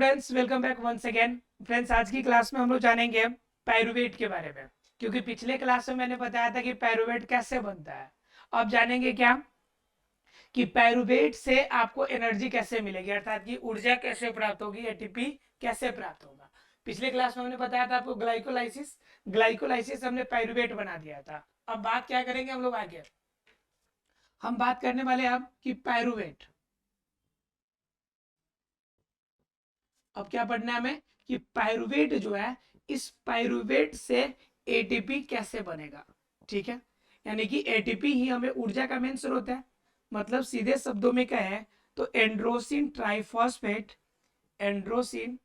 Friends, welcome back once again. Friends, आज की class में हम लोग जानेंगे पायरुवेट के बारे में, क्योंकि पिछले क्लास में मैंने बताया था कि पायरुवेट कैसे बनता है। अब जानेंगे क्या कि पायरुवेट से आपको एनर्जी कैसे मिलेगी, अर्थात कि ऊर्जा कैसे प्राप्त होगी, एटीपी कैसे प्राप्त होगा। पिछले क्लास में हमने बताया था आपको ग्लाइकोलाइसिस, ग्लाइकोलाइसिस हमने पायरुवेट बना दिया था। अब बात क्या करेंगे हम लोग आगे, हम बात करने वाले अब कि पायरुवेट। अब क्या पढ़ना है हमें कि पायरुवेट जो है, इस पायरुवेट से एटीपी कैसे बनेगा। ठीक है, यानी कि एटीपी ही हमें ऊर्जा का मेन स्रोत है। मतलब सीधे शब्दों में क्या है तो एंड्रोसिन ट्राइफॉस्फेट, एंड्रोसिन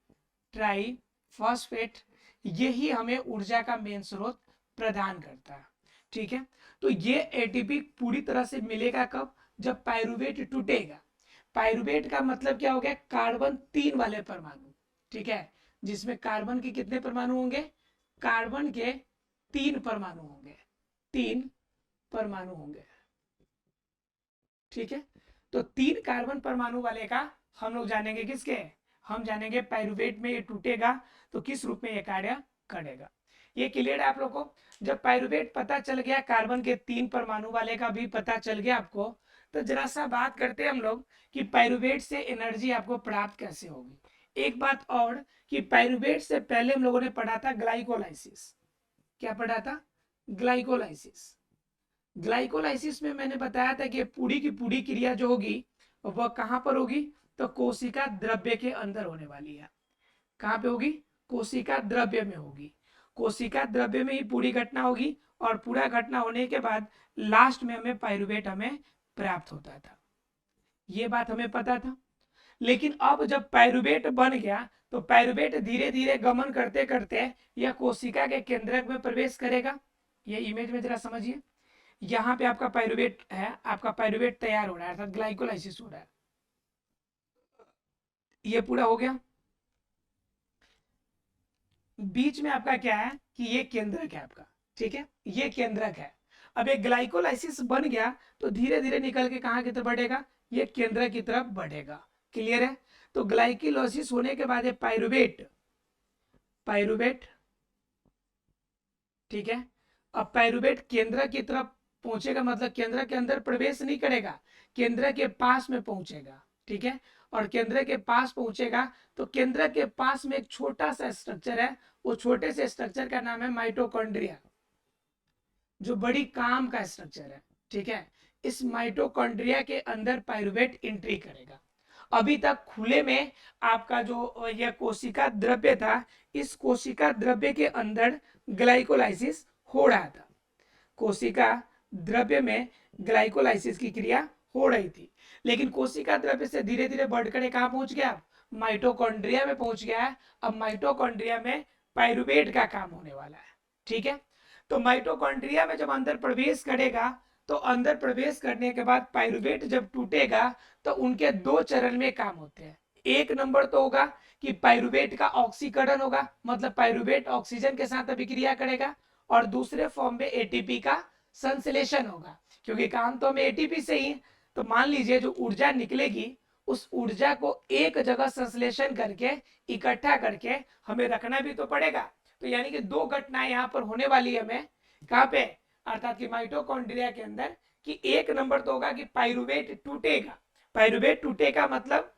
ट्राइफॉस्फेट यही हमें ऊर्जा का मेन स्रोत प्रदान करता है। ठीक है, तो ये एटीपी पूरी तरह से मिलेगा कब, जब पायरुवेट टूटेगा। पायरुवेट का मतलब क्या हो गया, कार्बन 3 वाले परमाणु। ठीक है, जिसमें कार्बन के कितने परमाणु होंगे, कार्बन के 3 परमाणु होंगे, 3 परमाणु होंगे। ठीक है, तो 3 कार्बन परमाणु वाले का हम लोग जानेंगे किसके, हम जानेंगे पायरुवेट में ये टूटेगा तो किस रूप में ये कार्य करेगा। ये क्लियर है आप लोग को। जब पायरुवेट पता चल गया, कार्बन के 3 परमाणु वाले का भी पता चल गया आपको, तो जरा सा बात करते हैं हम लोग कि पायरुवेट से एनर्जी आपको प्राप्त कैसे होगी। एक बात और कि पायरुवेट से पहले हम लोगों ने पढ़ा था ग्लाइकोलाइसिस। क्या पढ़ा था, ग्लाइकोलाइसिस। ग्लाइकोलाइसिस में मैंने बताया था कि पूरी की पूरी क्रिया जो होगी वह कहां पर होगी, तो कोशिका द्रव्य के अंदर होने वाली है। कहां पे होगी, कोशिका द्रव्य में होगी। कोशिका द्रव्य में ही पूरी घटना होगी, और पूरा घटना होने के बाद लास्ट में हमें पायरुवेट हमें प्राप्त होता था। ये बात हमें पता था। लेकिन अब जब पायरुवेट बन गया तो पायरुवेट धीरे धीरे गमन करते करते यह कोशिका के केंद्रक में प्रवेश करेगा। ये इमेज में जरा समझिए, यहाँ पे आपका पायरुवेट है, आपका पायरुवेट तैयार हो रहा है, अर्थात ग्लाइकोलाइसिस हो रहा है। ये पूरा हो गया। बीच में आपका क्या है कि ये केंद्रक है आपका। ठीक है, ये केंद्रक है। अब एक ग्लाइकोलाइसिस बन गया तो धीरे धीरे निकल के कहाँ की तरफ बढ़ेगा, ये केंद्रक की तरफ बढ़ेगा। क्लियर है, तो ग्लाइकोलाइसिस होने के बाद ये पायरुवेट, पायरुवेट ठीक है, अब पायरुवेट केंद्र की तरफ पहुंचेगा, मतलब केंद्र के अंदर प्रवेश नहीं करेगा, केंद्र के पास में पहुंचेगा। ठीक है, और केंद्र के पास पहुंचेगा तो केंद्र के पास में एक छोटा सा स्ट्रक्चर है, वो छोटे से स्ट्रक्चर का नाम है माइटोकॉन्ड्रिया, जो बड़ी काम का स्ट्रक्चर है। ठीक है, इस माइटोकॉन्ड्रिया के अंदर पायरुवेट एंट्री करेगा। अभी तक खुले में आपका जो यह कोशिका द्रव्य था, इस कोशिका द्रव्य के अंदर ग्लाइकोलाइसिस हो रहा था। कोशिका द्रव्य में ग्लाइकोलाइसिस की क्रिया हो रही थी, लेकिन कोशिका द्रव्य से धीरे धीरे बढ़कर कहां पहुंच गया, माइटोकॉन्ड्रिया में पहुंच गया है। अब माइटोकॉन्ड्रिया में पायरुवेट का काम होने वाला है। ठीक है, तो माइटोकॉन्ड्रिया में जब अंदर प्रवेश करेगा तो अंदर प्रवेश करने के बाद पायरुवेट जब टूटेगा तो उनके 2 चरण में काम होते हैं। एक नंबर तो होगा कि पायरुवेट का ऑक्सीकरण होगा, मतलब पायरुवेट ऑक्सीजन के साथ अभिक्रिया करेगा, और दूसरे फॉर्म में एटीपी का संश्लेषण होगा, क्योंकि काम तो हमें एटीपी से ही। तो मान लीजिए जो ऊर्जा निकलेगी उस ऊर्जा को एक जगह संश्लेषण करके इकट्ठा करके हमें रखना भी तो पड़ेगा। तो यानी कि 2 घटनाएं यहाँ पर होने वाली है हमें, कहाँ पे, अर्थात कि माइटोकॉन्ड्रिया के अंदर। कि एक नंबर तो होगा कि पायरुवेट टूटेगा, पायरुवेट टूटेगा मतलब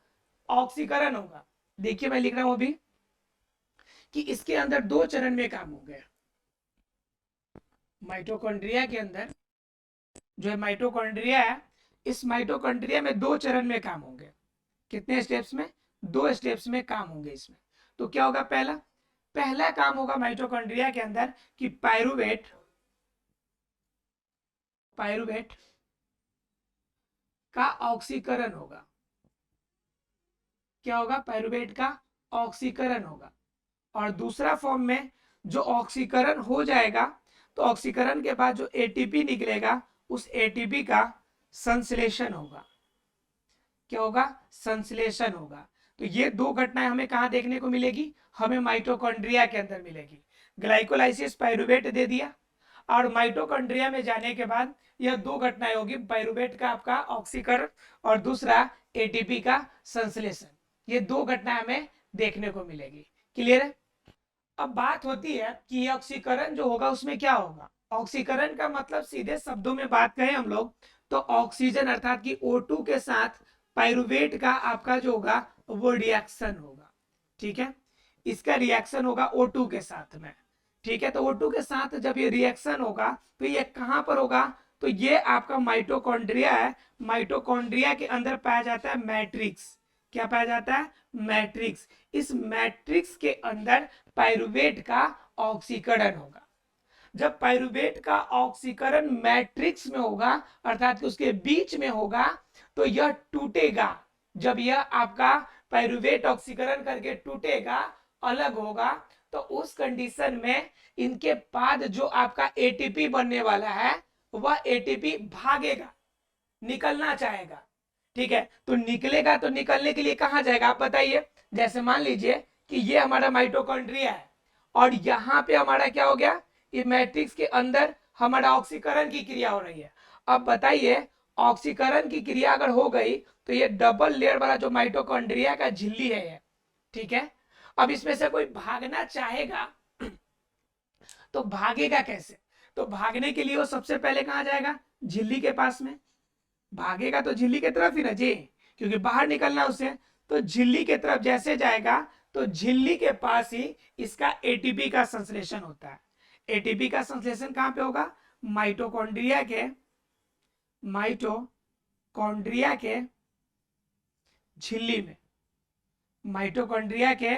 ऑक्सीकरण होगा। देखिए मैं लिख रहा हूं अभी कि इसके अंदर 2 चरण में काम हो गया। माइटोकॉन्ड्रिया के अंदर जो है माइटोकॉन्ड्रिया है, इस माइटोकॉन्ड्रिया में 2 चरण में काम होंगे। कितने स्टेप्स में, 2 स्टेप्स में काम होंगे इसमें। तो क्या होगा, पहला काम होगा माइटोकॉन्ड्रिया के अंदर कि पायरुवेट, पायरुवेट का ऑक्सीकरण होगा। क्या होगा, पायरुवेट का ऑक्सीकरण होगा। और दूसरा फॉर्म में जो ऑक्सीकरण हो जाएगा तो ऑक्सीकरण के बाद जो एटीपी निकलेगा उस एटीपी का संश्लेषण होगा। क्या होगा, संश्लेषण होगा। तो ये 2 घटनाएं हमें कहां देखने को मिलेगी, हमें माइटोकॉन्ड्रिया के अंदर मिलेगी। ग्लाइकोलाइसिस पायरुवेट दे दिया, और माइटोकॉन्ड्रिया में जाने के बाद यह 2 घटनाएं होगी, पायरुवेट का आपका ऑक्सीकरण और दूसरा एटीपी का संश्लेषण। ये 2 घटनाएं हमें देखने को मिलेगी। क्लियर है? अब बात होती है कि ऑक्सीकरण जो होगा उसमें क्या होगा। ऑक्सीकरण का मतलब सीधे शब्दों में बात करें हम लोग तो ऑक्सीजन अर्थात कि O2 के साथ पाइरुवेट का आपका जो होगा वो रिएक्शन होगा। ठीक है, इसका रिएक्शन होगा O2 के साथ में। ठीक है, तो O2 के साथ जब ये रिएक्शन होगा तो ये कहां पर होगा, तो ये आपका माइटोकॉन्ड्रिया है। माइटोकॉन्ड्रिया के अंदर पाया जाता है मैट्रिक्स। क्या पाया जाता है? मैट्रिक्स। इस मैट्रिक्स के अंदर पाइरुवेट का ऑक्सीकरण होगा। जब पाइरुवेट का ऑक्सीकरण मैट्रिक्स में होगा अर्थात कि उसके बीच में होगा तो यह टूटेगा। जब यह आपका पाइरुवेट ऑक्सीकरण करके टूटेगा, अलग होगा, तो उस कंडीशन में इनके बाद जो आपका एटीपी बनने वाला है वह एटीपी भागेगा, निकलना चाहेगा। ठीक है, तो निकलेगा तो निकलने के लिए कहां जाएगा आप बताइए। जैसे मान लीजिए कि ये हमारा माइटोकॉन्ड्रिया है और यहाँ पे हमारा क्या हो गया, ये मैट्रिक्स के अंदर हमारा ऑक्सीकरण की क्रिया हो रही है। अब बताइए ऑक्सीकरण की क्रिया अगर हो गई तो ये डबल लेयर वाला जो माइटोकॉन्ड्रिया का झिल्ली है ये, ठीक है, अब इसमें से कोई भागना चाहेगा तो भागेगा कैसे? तो भागने के लिए वो सबसे पहले कहां जाएगा, झिल्ली के पास में। भागेगा तो झिल्ली की तरफ ही ना जी, क्योंकि बाहर निकलना उसे। तो झिल्ली की तरफ जैसे जाएगा तो झिल्ली के पास ही इसका एटीपी का संश्लेषण होता है। एटीपी का संश्लेषण कहां पे होगा, माइटोकॉन्ड्रिया के झिल्ली में। माइटोकॉन्ड्रिया के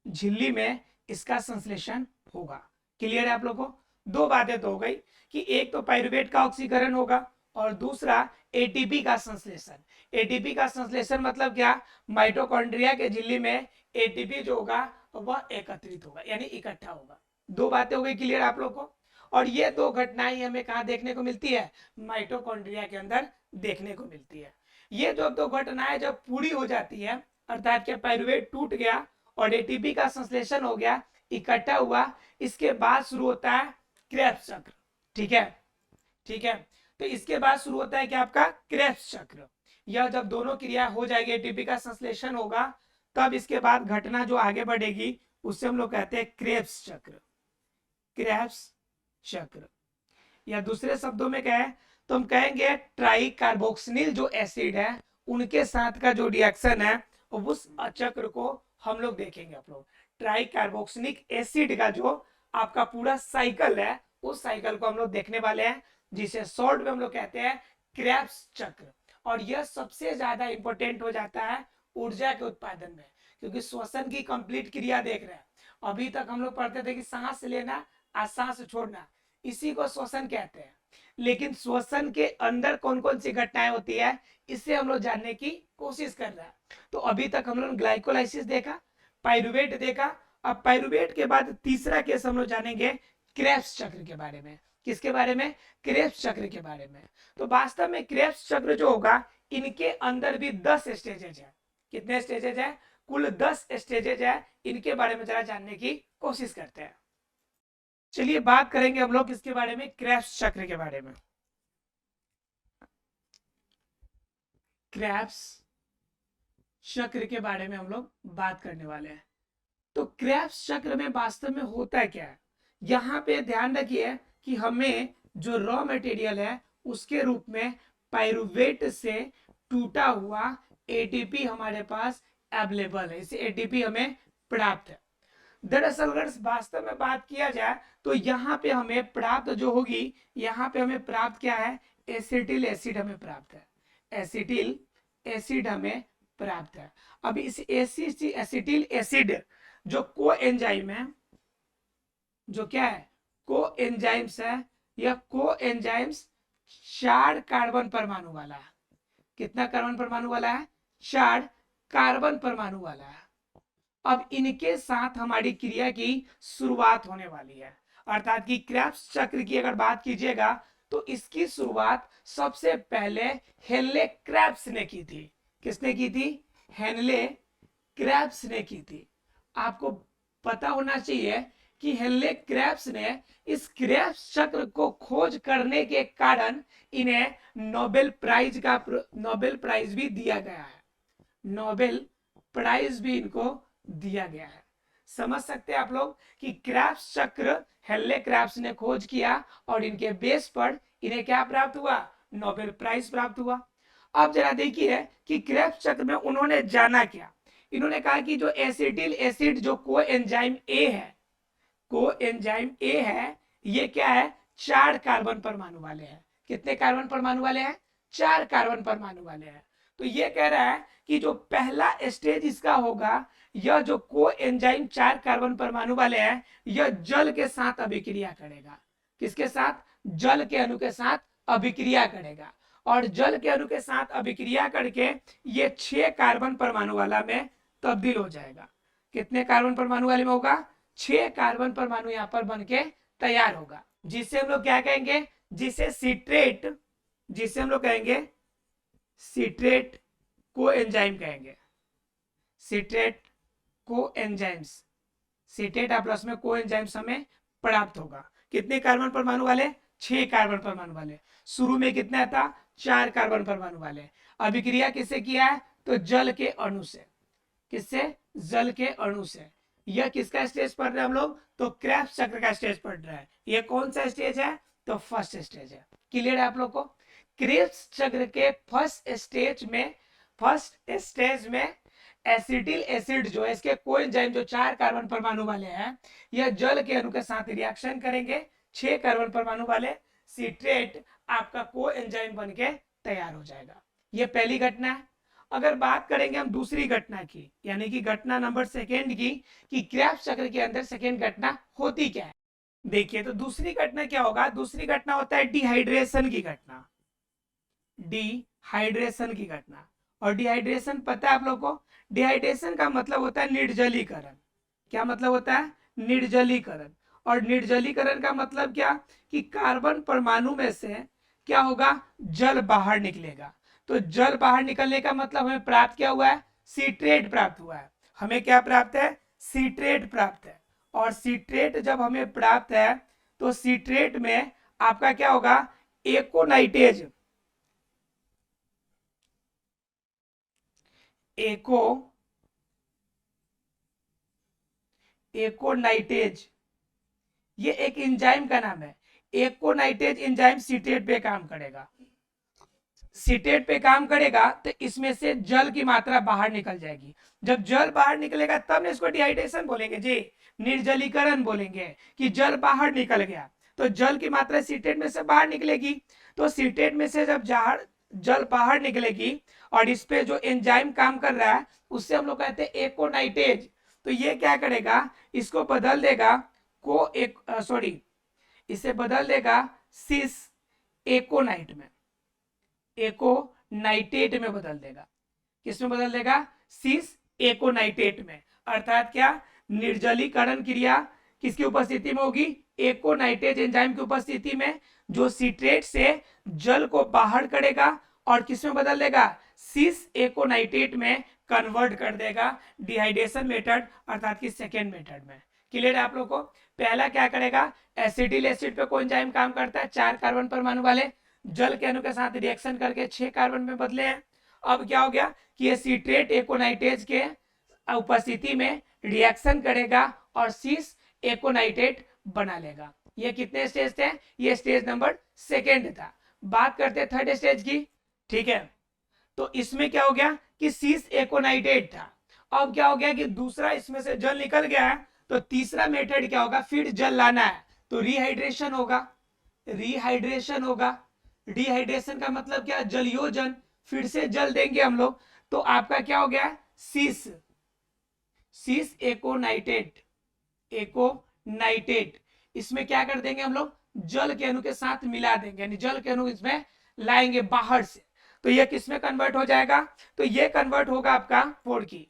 झिल्ली में इसका संश्लेषण होगा। क्लियर है आप लोगों को? दो बातें तो हो गई कि एक तो पाइरुवेट का ऑक्सीकरण होगा और दूसरा एटीपी का संश्लेषण। एटीपी का संश्लेषण मतलब क्या, माइटोकॉन्ड्रिया के झिल्ली में एटीपी जो होगा वह एकत्रित होगा यानी इकट्ठा होगा। दो बातें हो गई क्लियर आप लोग को। और ये दो घटनाएं हमें कहाँ देखने को मिलती है, माइटोकॉन्ड्रिया के अंदर देखने को मिलती है। ये जो दो घटनाएं जब पूरी हो जाती है अर्थात क्या पाइरुवेट टूट गया और एटीपी का संश्लेषण हो गया, इकट्ठा हुआ, इसके बाद शुरू होता है क्रेब्स चक्र। ठीक है, ठीक है, तो इसके बाद शुरू होता है क्या आपका क्रेब्स चक्र। यह जब दोनों क्रिया हो जाएगी, एटीपी का संश्लेषण होगा, तब इसके बाद घटना जो आगे बढ़ेगी उससे हम लोग कहते हैं क्रेब्स चक्र। क्रेब्स चक्र, या दूसरे शब्दों में कहें तो हम कहेंगे ट्राई कार्बोक्सिलिक जो एसिड है उनके साथ का जो रिएक्शन है उस चक्र को हम लोग देखेंगे। आप लोग ट्राई कार्बोक्सिलिक एसिड का जो आपका पूरा साइकिल है उस साइकिल को हम लोग देखने वाले हैं, जिसे शॉर्ट में हम लोग कहते हैं क्रेब्स चक्र। और यह सबसे ज्यादा इंपॉर्टेंट हो जाता है ऊर्जा के उत्पादन में, क्योंकि श्वसन की कंप्लीट क्रिया देख रहे हैं। अभी तक हम लोग पढ़ते थे कि सांस लेना और सांस छोड़ना, इसी को श्वसन कहते हैं। लेकिन श्वसन के अंदर कौन कौन सी घटनाएं होती है इसे हम लोग जानने की कोशिश कर रहे हैं। तो अभी तक हम लोग ग्लाइकोलाइसिस देखा, पाइरुवेट देखा। अब पाइरुवेट के बाद तीसरा केस हम लोग जानेंगे क्रेब्स चक्र के बारे में। किसके बारे में? क्रेब्स चक्र के बारे में। तो वास्तव में क्रेब्स चक्र जो होगा इनके अंदर भी 10 स्टेजेज है। कितने स्टेजेज है? कुल 10 स्टेजेज है। इनके बारे में जरा जानने की कोशिश करते हैं। चलिए बात करेंगे हम लोग किसके बारे में, क्रेब्स चक्र के बारे में। क्रेब्स चक्र के बारे में हम लोग बात करने वाले हैं। तो क्रेब्स चक्र में वास्तव में होता क्या है, यहाँ पे ध्यान रखिए कि हमें जो रॉ मटेरियल है उसके रूप में पाइरुवेट से टूटा हुआ एटीपी हमारे पास अवेलेबल है, इसे एटीपी हमें प्राप्त है। दरअसल अगर वास्तव में बात किया जाए तो यहाँ पे हमें प्राप्त जो होगी, यहाँ पे हमें प्राप्त क्या है, एसिटिल एसिड हमें प्राप्त है। एसिटिल एसिड हमें प्राप्त है। अब इस एसिटिल एसिड जो को एंजाइम है, जो क्या है, को एंजाइम्स है, यह को एंजाइम्स 4 कार्बन परमाणु वाला है। कितना कार्बन परमाणु वाला है? 4 कार्बन परमाणु वाला है। अब इनके साथ हमारी क्रिया की शुरुआत होने वाली है। अर्थात कि क्रेब्स चक्र की अगर बात कीजिएगा तो इसकी शुरुआत सबसे पहले हेनले क्रेब्स ने की थी। किसने की थी? हेनले क्रेब्स ने की थी। आपको पता होना चाहिए कि हेनले क्रेब्स ने इस क्रेब्स चक्र को खोज करने के कारण इन्हें नोबेल प्राइज भी दिया गया है। नोबेल प्राइज भी इनको दिया गया है। समझ सकते हैं आप लोग कि क्रेब्स चक्र हेनले क्रेब्स ने खोज किया और इनके बेस पर इन्हें क्या प्राप्त हुआ, नोबेल प्राइज प्राप्त हुआ। अब जरा देखिए कि क्रेब्स चक्र में उन्होंने जाना क्या। इन्होंने कहा कि जो एसिटिल एसिड जो को एंजाइम ए है, को एंजाइम ए है, ये क्या है, 4 कार्बन परमाणु वाले हैं। कितने कार्बन परमाणु वाले हैं, 4 कार्बन परमाणु वाले हैं। तो ये कह रहा है कि जो पहला स्टेज इसका होगा, यह जो को एंजाइम 4 कार्बन परमाणु वाले हैं, यह जल के साथ अभिक्रिया करेगा। किसके साथ, जल के अणु के साथ अभिक्रिया करेगा। और जल के अणु के साथ अभिक्रिया करके ये 6 कार्बन परमाणु वाला में तब्दील हो जाएगा। कितने कार्बन परमाणु वाले में होगा, 6 कार्बन परमाणु यहां पर बन के तैयार होगा, जिसे हम लोग क्या कहेंगे, जिसे सीट्रेट, जिसे हम लोग कहेंगे सीट्रेट को एंजाइम कहेंगे। सीट्रेट को एंजाइम्स, सीट्रेट प्लस में को एंजाइम्स हमें प्राप्त होगा। कितने कार्बन परमाणु वाले, 6 कार्बन परमाणु वाले। शुरू में कितना था, 4 कार्बन परमाणु वाले। अभिक्रिया किससे किया है, तो जल के अणु से। किससे, जल के अणु से। यह किसका स्टेज पढ़ रहे हैं हम लोग, तो क्रेब्स चक्र का स्टेज पढ़ रहा है। यह कौन सा स्टेज है, तो फर्स्ट स्टेज है। क्लियर है आप लोग को। क्रेब्स चक्र के फर्स्ट स्टेज में एसिटिल एसिड जो है, इसके कोएंजाइम जो 4 कार्बन परमाणु वाले हैं, यह जल के अणु के साथ रिएक्शन करेंगे। 6 कार्बन परमाणु वाले सीट्रेट आपका कोएंजाइम बन के तैयार हो जाएगा। यह पहली घटना है। अगर बात करेंगे हम दूसरी घटना की, यानी कि घटना नंबर सेकेंड की, कि क्रेब्स चक्र के अंदर सेकेंड घटना होती क्या है। देखिए तो दूसरी घटना क्या होगा, दूसरी घटना होता है डिहाइड्रेशन की घटना। डिहाइड्रेशन की घटना। और डिहाइड्रेशन पता है आप लोग को, डिहाइड्रेशन का मतलब होता है निर्जलीकरण। क्या मतलब होता है, निर्जलीकरण। और निर्जलीकरण का मतलब क्या, कि कार्बन परमाणु में से क्या होगा, जल बाहर निकलेगा। तो जल बाहर निकलने का मतलब हमें प्राप्त क्या हुआ है, सीट्रेट प्राप्त हुआ है। हमें क्या प्राप्त है, सीट्रेट प्राप्त है। और सीट्रेट जब हमें प्राप्त है, तो सीट्रेट में आपका क्या होगा, एकोनाइटेज, एको एकोनाइटेज, ये एक एंजाइम का नाम है। एकोनाइटेज एंजाइम सीटेट पे काम करेगा। सीटेट पे काम करेगा तो इसमें से जल की मात्रा बाहर निकल जाएगी। जब जल बाहर निकलेगा तब इसको डिहाइड्रेशन बोलेंगे जी, निर्जलीकरण बोलेंगे, कि जल बाहर निकल गया। तो जल की मात्रा सीटेट में से बाहर निकलेगी। तो सीटेट में से जब जल बाहर निकलेगी और इस पे जो एंजाइम काम कर रहा है, उससे हम लोग कहते हैं एकोनाइटेज। तो ये क्या करेगा, इसको बदल देगा को एक सॉरी इसे बदल देगा सिस एकोनाइट में, एकोनाइटेट में बदल देगा। किस में बदल देगा, सिस एकोनाइटेट में। अर्थात क्या, निर्जलीकरण क्रिया किसकी उपस्थिति में होगी, एकोनाइटेज एंजाइम की उपस्थिति में, जो सीट्रेट से जल को बाहर करेगा और किस में बदल देगा, सिस एकोनाइटेट में कन्वर्ट कर देगा, डिहाइड्रेशन मेथड अर्थात कि सेकेंड मेथड में। क्लियर है आप लोग को। पहला क्या करेगा, एसिटिल एसिड पे कोई एंजाइम काम करता है, 4 कार्बन परमाणु वाले, जल के अणु के साथ रिएक्शन करके 6 कार्बन में बदले हैं। अब क्या हो गया कि ये सीट्रेट एकोनाइटेज के उपस्थिति में रिएक्शन करेगा और सिस एकोनाइटेट बना लेगा। ये कितने स्टेज थे, ये स्टेज नंबर सेकेंड था। बात करते हैं थर्ड स्टेज की। ठीक है, तो इसमें क्या हो गया कि सिस एकोनाइटेट था। अब क्या हो गया कि दूसरा इसमें से जल निकल गया है, तो तीसरा मेथड क्या होगा, फिर जल लाना है, तो रिहाइड्रेशन होगा। रिहाइड्रेशन होगा, डिहाइड्रेशन का मतलब क्या, जलयोजन, फिर से जल देंगे हम लोग। तो आपका क्या हो गया, सिस सिस एकोनाइटेट, एकोनाइटेट। इसमें क्या कर देंगे हम लोग, जल के अणु के साथ मिला देंगे, यानी जल के अणु इसमें लाएंगे बाहर से। तो ये किस में कन्वर्ट हो जाएगा, तो ये कन्वर्ट होगा आपका 4 की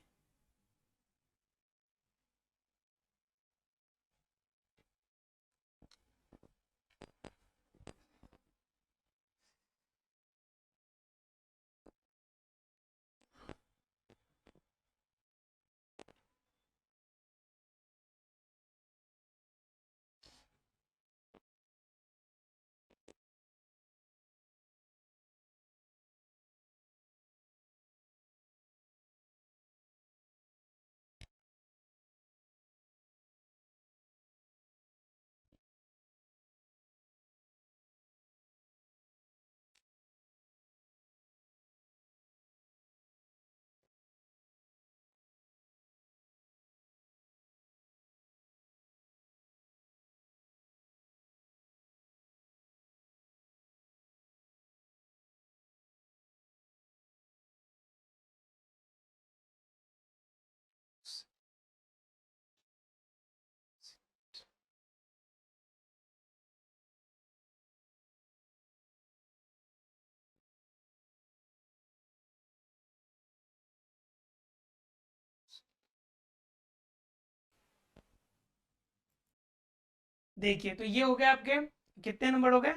देखिए तो ये हो गया आपके कितने नंबर हो गए,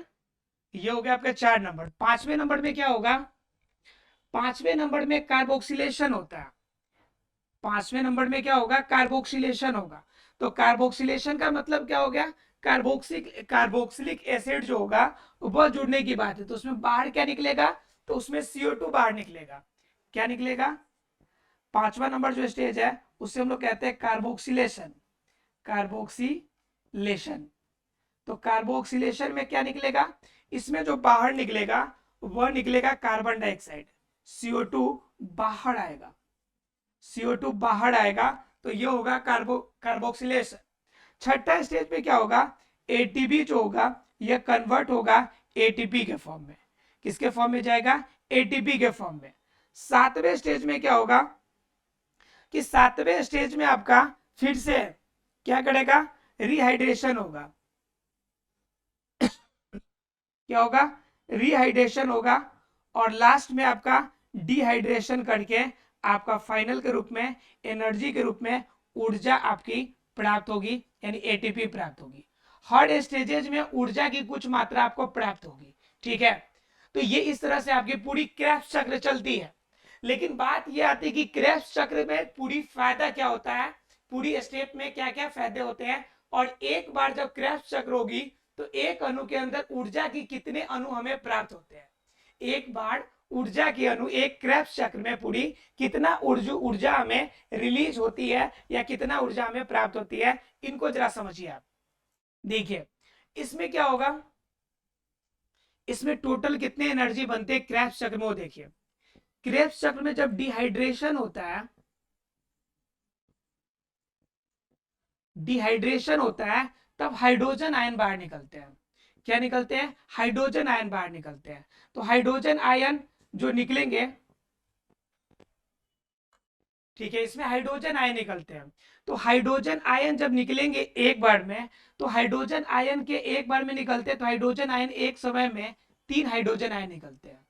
ये हो गया आपका 4 नंबर। 5वें नंबर में क्या होगा, 5वें नंबर में कार्बोक्सिलेशन होता है। 5वें नंबर में क्या होगा, कार्बोक्सिलेशन होगा। तो कार्बोक्सिलेशन का मतलब क्या हो गया, कार्बोक्सिलिक एसिड जो होगा वह जुड़ने की बात है। तो उसमें बाहर क्या निकलेगा, तो उसमें CO2 बाहर निकलेगा। क्या निकलेगा, 5वां नंबर जो स्टेज है उससे हम लोग कहते हैं कार्बोक्सिलेशन। कार्बोक्सिलेशन, तो कार्बोक्सिलेशन में क्या निकलेगा, इसमें जो बाहर निकलेगा वह निकलेगा कार्बन डाइऑक्साइड। CO2 बाहर आएगा, CO2 बाहर आएगा, तो ये होगा कार्बोक्सिलेशन। छठा स्टेज पे क्या होगा, एटीपी जो होगा यह कन्वर्ट होगा एटीपी के फॉर्म में। किसके फॉर्म में जाएगा, एटीपी के फॉर्म में। 7वें स्टेज में क्या होगा, कि 7वें स्टेज में आपका फिर से क्या करेगा, रिहाइड्रेशन होगा। क्या होगा, रिहाइड्रेशन होगा। और लास्ट में आपका डिहाइड्रेशन करके आपका फाइनल के रूप में एनर्जी के रूप में ऊर्जा आपकी प्राप्त होगी, यानी एटीपी प्राप्त होगी। हर स्टेजेज में ऊर्जा की कुछ मात्रा आपको प्राप्त होगी, ठीक है। तो ये इस तरह से आपकी पूरी क्रेब्स चक्र चलती है। लेकिन बात ये आती है कि क्रेब्स चक्र में पूरी फायदा क्या होता है, पूरी स्टेप में क्या क्या फायदे होते हैं, और एक बार जब क्रेब्स चक्र होगी तो एक अणु के अंदर ऊर्जा की कितने अणु हमें प्राप्त होते हैं। एक बार ऊर्जा की अणु एक क्रेब्स चक्र में पूरी कितना ऊर्जा हमें रिलीज होती है या कितना ऊर्जा हमें प्राप्त होती है, इनको जरा समझिए आप। देखिए इसमें क्या होगा, इसमें टोटल कितने एनर्जी बनते हैं क्रेब्स चक्र में, वो देखिए। क्रेब्स चक्र में जब डिहाइड्रेशन होता है, डिहाइड्रेशन होता है तब हाइड्रोजन आयन बाहर निकलते हैं। क्या निकलते हैं, हाइड्रोजन आयन बाहर निकलते हैं। तो हाइड्रोजन आयन जो निकलेंगे, ठीक है, इसमें हाइड्रोजन आयन निकलते हैं। तो हाइड्रोजन आयन जब निकलेंगे एक बार में, तो हाइड्रोजन आयन के एक बार में निकलते हैं, तो हाइड्रोजन आयन एक समय में 3 हाइड्रोजन आयन निकलते हैं।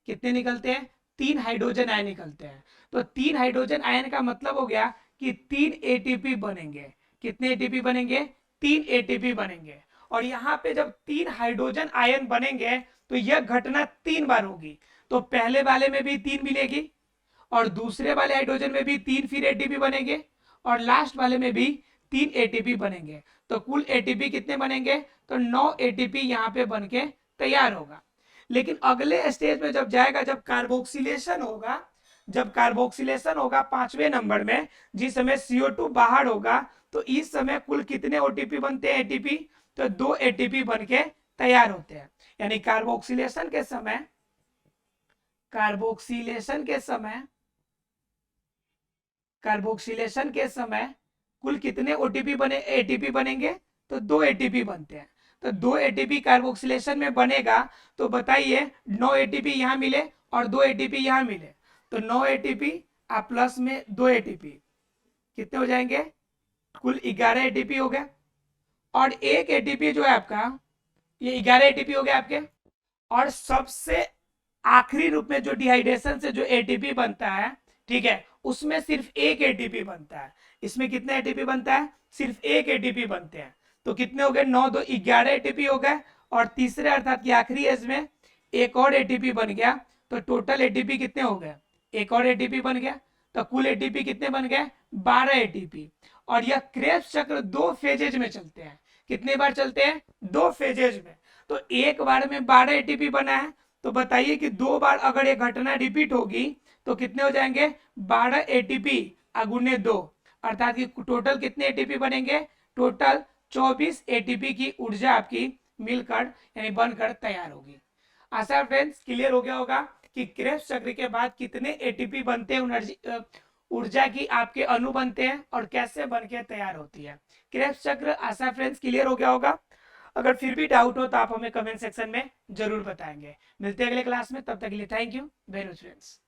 कितने निकलते हैं, 3 हाइड्रोजन आयन निकलते हैं। तो 3 हाइड्रोजन आयन का मतलब हो गया कि 3 ATP बनेंगे। कितने एटीपी बनेंगे, 3 ATP बनेंगे। और यहाँ पे जब 3 हाइड्रोजन आयन बनेंगे तो यह घटना 3 बार होगी। तो पहले वाले में भी 3 मिलेगी, और दूसरे वाले हाइड्रोजन में भी 3 फिर एटीपी बनेंगे, और लास्ट वाले में भी 3 ATP बनेंगे। तो कुल एटीपी कितने बनेंगे, तो 9 ATP यहाँ पे बन के तैयार होगा। लेकिन अगले स्टेज में जब जाएगा, जब कार्बोक्सिलेशन होगा, जब कार्बोक्सिलेशन होगा 5वें नंबर में, जिस समय CO2 बाहर होगा, तो इस समय कुल कितने ओटीपी बनते हैं, एटीपी, तो 2 ATP बन के तैयार होते हैं। यानी कार्बोक्सिलेशन के समय, कार्बोक्सिलेशन के समय, कार्बोक्सिलेशन के समय कुल कितने ओटीपी बने, एटीपी बनेंगे, तो 2 ATP बनते हैं। तो 2 ATP कार्बोक्सिलेशन में बनेगा, तो बताइए 9 ATP यहाँ मिले और 2 ATP यहाँ मिले, तो 9 ATP आप प्लस में 2 ATP कितने हो जाएंगे, कुल 11 ATP हो गया। और 1 ATP जो है आपका, ये 11 ATP हो गया आपके। और सबसे आखिरी रूप में जो डिहाइड्रेशन से जो एटीपी बनता है, ठीक है, उसमें सिर्फ 1 ATP बनता है। इसमें कितने एटीपी बनता है, सिर्फ 1 ATP बनते हैं। तो कितने हो गए, 9 2 11 ATP हो गए। और तीसरे अर्थात की आखिरी एज में एक और एटीपी बन गया, तो टोटल एटीपी कितने हो गए, एक और एटीपी बन गया। तो कुल एटीपी कितने बन गए, 12 ATP। और यह क्रेब्स चक्र 2 फेजेज में चलते हैं। कितने बार चलते हैं, 2 फेजेज में। तो एक बार में 12 ATP बना है, तो बताइए कि 2 बार अगर ये घटना रिपीट होगी तो कितने हो जाएंगे, 12 ATP अगुने 2, अर्थात कि टोटल कितने एटीपी बनेंगे, टोटल 24 ATP की ऊर्जा आपकी मिलकर यानी बनकर तैयार होगी। आशा फ्रेंड्स क्लियर हो गया होगा कि क्रेब्स चक्र के बाद कितने एटीपी बनते हैं, ऊर्जा की आपके अणु बनते हैं और कैसे बनके तैयार होती है क्रेब्स चक्र। आशा फ्रेंड्स क्लियर हो गया होगा। अगर फिर भी डाउट हो तो आप हमें कमेंट सेक्शन में जरूर बताएंगे। मिलते हैं अगले क्लास में, तब तक के लिए thank you very much friends.